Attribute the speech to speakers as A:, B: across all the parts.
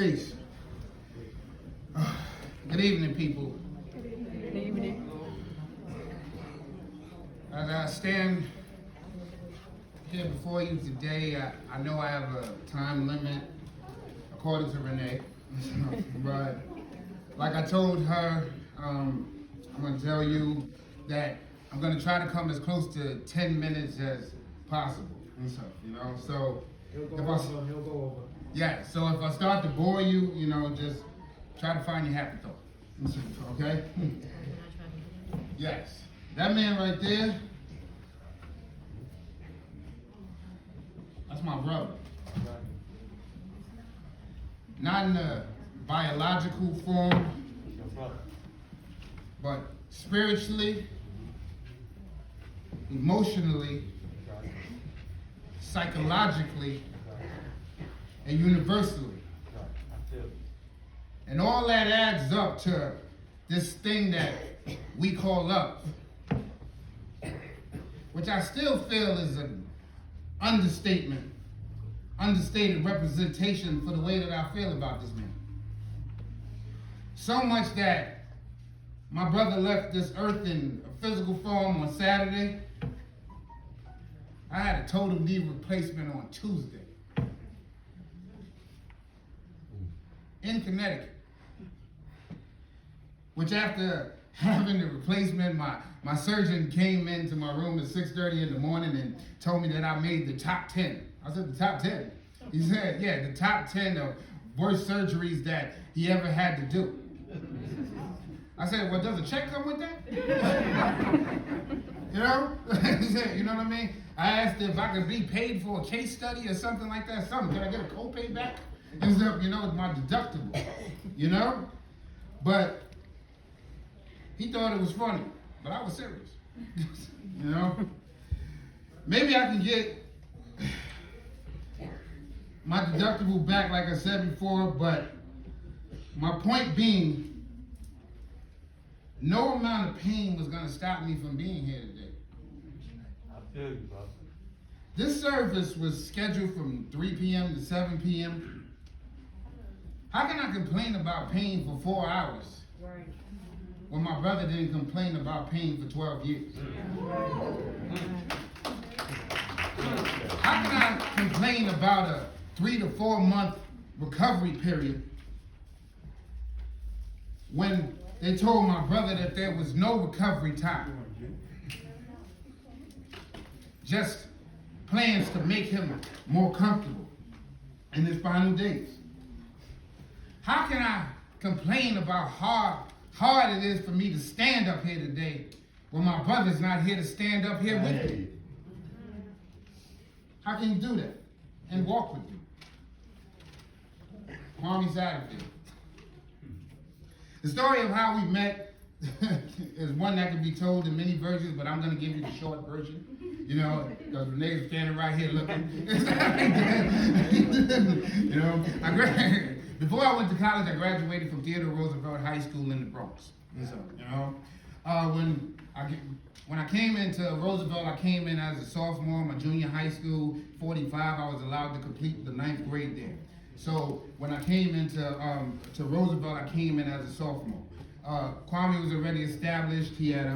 A: Peace. Good evening, people.
B: Good evening.
A: As I stand here before you today, I know I have a time limit, according to Renee. But like I told her, I'm going to tell you that I'm going to try to come as close to 10 minutes as possible. And stuff, So
C: He'll go over.
A: Yeah, so if I start to bore you, just try to find your happy thought. Okay? Yes. That man right there, that's my brother. Not in a biological form, but spiritually, emotionally, psychologically, and universally. And all that adds up to this thing that we call love, which I still feel is an understated representation for the way that I feel about this man. So much that my brother left this earth in a physical form on Saturday. I had a total knee replacement on Tuesday in Connecticut, which after having the replacement, my surgeon came into my room at 6:30 in the morning and told me that I made the top 10. I said, the top 10? He said, yeah, the top 10 of worst surgeries that he ever had to do. I said, well, does a check come with that? He said, you know what I mean? I asked if I could be paid for a case study or something like that. Something. Can I get a copay back? It's up, my deductible. But he thought it was funny, but I was serious. Maybe I can get my deductible back, like I said before, but my point being, no amount of pain was going to stop me from being here today.
C: I feel you, bro.
A: This service was scheduled from 3 p.m. to 7 p.m. How can I complain about pain for 4 hours when my brother didn't complain about pain for 12 years? How can I complain about a 3 to 4 month recovery period when they told my brother that there was no recovery time? Just plans to make him more comfortable in his final days. How can I complain about how hard it is for me to stand up here today when my brother's not here to stand up here with me? How can you do that and walk with me? Kwame Satterfield. The story of how we met is one that can be told in many versions, but I'm going to give you the short version. Because Renee's standing right here looking. Before I went to college, I graduated from Theodore Roosevelt High School in the Bronx. When I came into Roosevelt, I came in as a sophomore. My junior high school, 45, I was allowed to complete the 9th grade there. So when I came into to Roosevelt, I came in as a sophomore. Kwame was already established. He had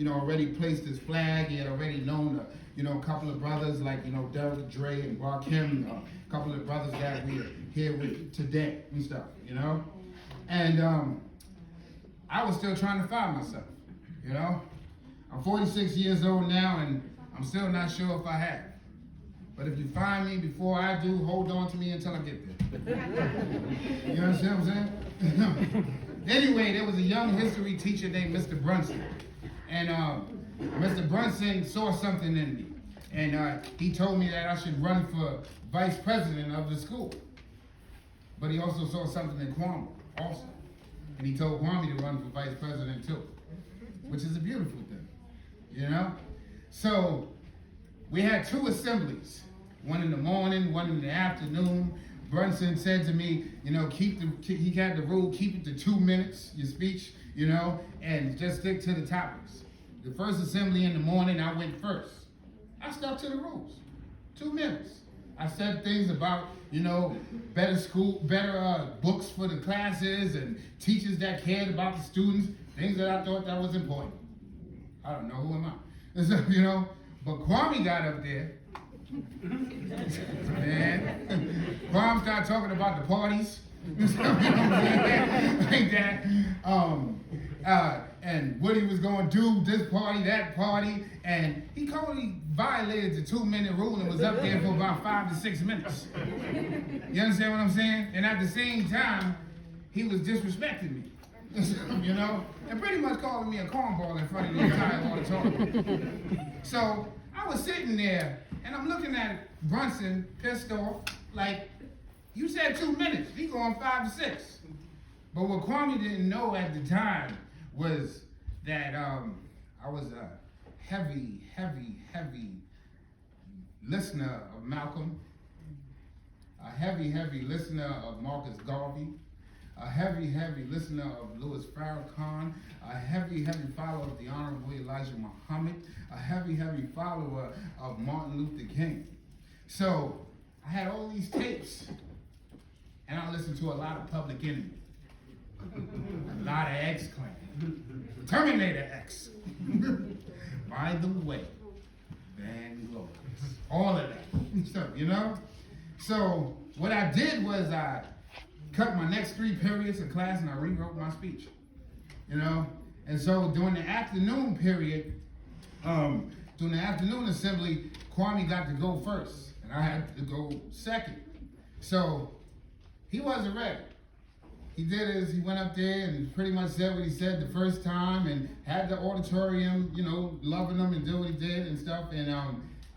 A: already placed his flag. He had already known a couple of brothers like Derek Dre and Rakim, a couple of brothers that we're here with today and stuff. And I was still trying to find myself. I'm 46 years old now, and I'm still not sure if I have. But if you find me before I do, hold on to me until I get there. You understand what I'm saying? Anyway, there was a young history teacher named Mr. Brunson. And Mr. Brunson saw something in me. And he told me that I should run for vice president of the school. But he also saw something in Kwame also. And he told Kwame to run for vice president too, which is a beautiful thing, So we had 2 assemblies, one in the morning, one in the afternoon. Brunson said to me, he had the rule, keep it to 2 minutes, your speech, and just stick to the topics. The first assembly in the morning, I went first. I stuck to the rules. 2 minutes. I said things about, better school, better books for the classes and teachers that cared about the students, things that I thought that was important. I don't know, who am I? So, but Kwame got up there, man. Kwame started talking about the parties, like that. And what he was going to do, this party, that party, and he totally violated the 2-minute rule and was up there for about 5 to 6 minutes. You understand what I'm saying? And at the same time, he was disrespecting me, and pretty much calling me a cornball in front of the entire auditorium. So I was sitting there, and I'm looking at Brunson, pissed off, like, you said 2 minutes, he going 5 to 6. But what Kwame didn't know at the time was that I was a heavy listener of Malcolm, a heavy listener of Marcus Garvey, a heavy listener of Louis Farrakhan, a heavy follower of the Honorable Elijah Muhammad, a heavy follower of Martin Luther King. So I had all these tapes, and I listened to a lot of Public Enemy, a lot of X-Clan, Terminator X. By the way, Van Glorious, all of that stuff, So what I did was I cut my next 3 periods of class and I rewrote my speech, And so during the afternoon period, during the afternoon assembly, Kwame got to go first and I had to go second. So he wasn't ready. He did is he went up there and pretty much said what he said the first time and had the auditorium, loving him and did what he did and stuff. And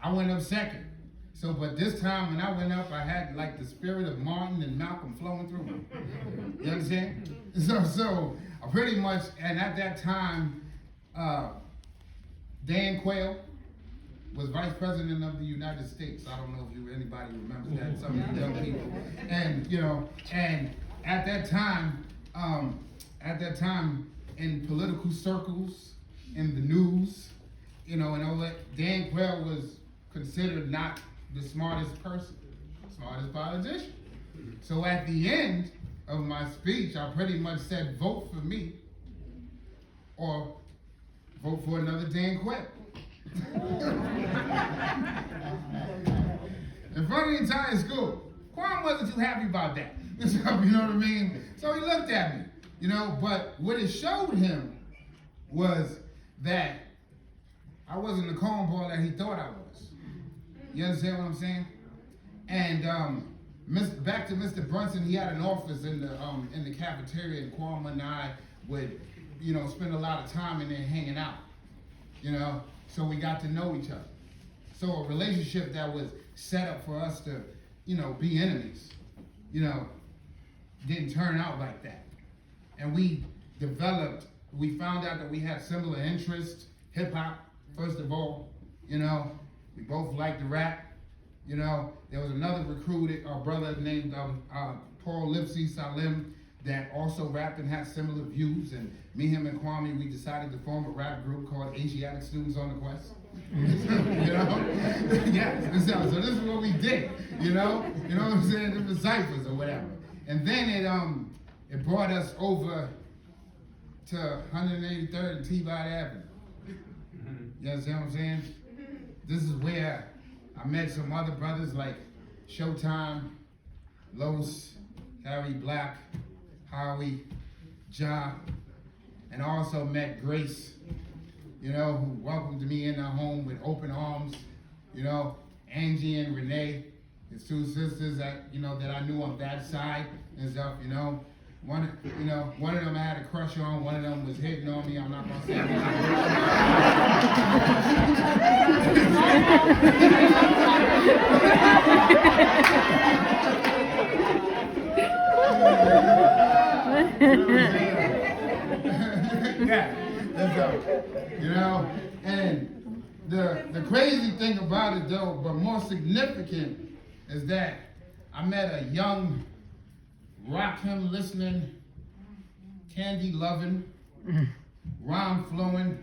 A: I went up second. So, but this time when I went up, I had like the spirit of Martin and Malcolm flowing through me. You understand? So I pretty much, and at that time, Dan Quayle was Vice President of the United States. I don't know if anybody remembers that, some of the young people. And, and at that time, in political circles, in the news, and all that, Dan Quayle was considered not the smartest person, smartest politician. So at the end of my speech, I pretty much said, vote for me or vote for another Dan Quayle. In front of the entire school. Kwame wasn't too happy about that. You know what I mean? So he looked at me, but what it showed him was that I wasn't the cornball that he thought I was. You understand what I'm saying? And back to Mr. Brunson, he had an office in the cafeteria, and Kwame and I would, spend a lot of time in there hanging out. So we got to know each other. So a relationship that was set up for us to, be enemies, didn't turn out like that. And we found out that we had similar interests, hip hop, first of all, we both liked to rap, There was another recruited, our brother named Paul Lipsy Salim that also rapped and had similar views, and me, him, and Kwame, we decided to form a rap group called Asiatic Students on the Quest. Yeah, so this is what we did, you know what I'm saying? It was ciphers or whatever. And then it brought us over to 183rd and T-Bot Avenue. You understand what I'm saying? This is where I met some other brothers like Showtime, Los, Harry Black, Howie, Ja, and I also met Grace, who welcomed me in her home with open arms, Angie and Renee, his two sisters that, that I knew on that side and stuff, One of them I had a crush on, one of them was hitting on me, I'm not gonna say and the crazy thing about it though, but more significant, is that I met a young, rock him listening, candy loving, rhyme flowing,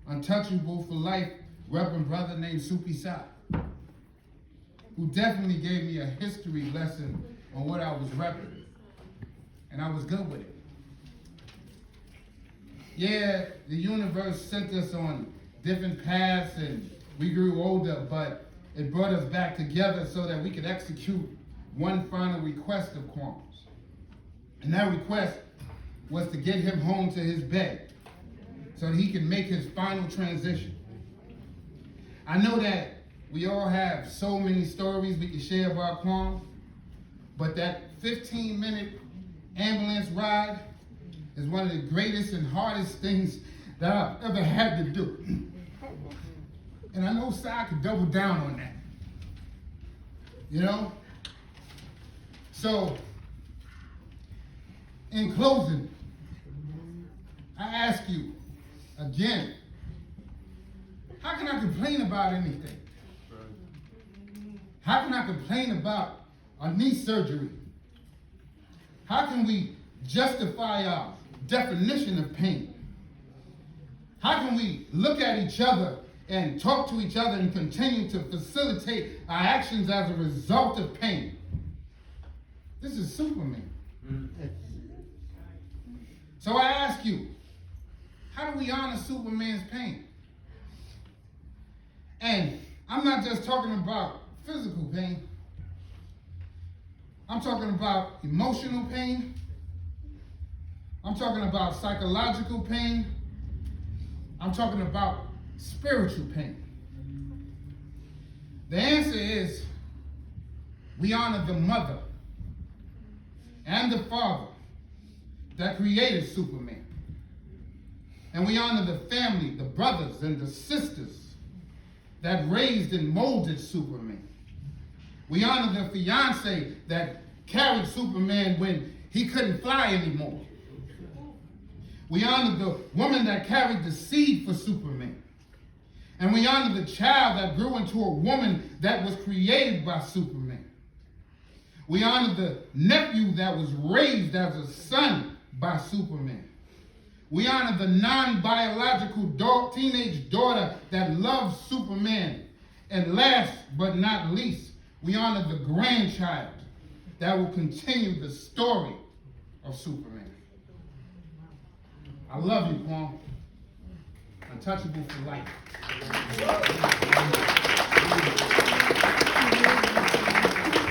A: untouchable for life, reverend brother named Soupy Sa. who definitely gave me a history lesson on what I was repping. And I was good with it. Yeah, the universe sent us on different paths and we grew older, but it brought us back together so that we could execute one final request of Kwame's. And that request was to get him home to his bed so that he could make his final transition. I know that we all have so many stories we can share about Kwame, but that 15-minute ambulance ride is one of the greatest and hardest things that I've ever had to do. And I know Si could double down on that. You know? So, in closing, I ask you again, how can I complain about anything? How can I complain about a knee surgery? How can we justify our definition of pain? How can we look at each other and talk to each other and continue to facilitate our actions as a result of pain? This is Superman. So I ask you, how do we honor Superman's pain? And I'm not just talking about physical pain. I'm talking about emotional pain. I'm talking about psychological pain. I'm talking about spiritual pain. The answer is we honor the mother and the father that created Superman. And we honor the family, the brothers and the sisters that raised and molded Superman. We honor the fiance that carried Superman when he couldn't fly anymore. We honor the woman that carried the seed for Superman. And we honor the child that grew into a woman that was created by Superman. We honor the nephew that was raised as a son by Superman. We honor the non-biological teenage daughter that loves Superman. And last but not least, we honor the grandchild that will continue the story of Superman. I love you, Kwame. Untouchable for life.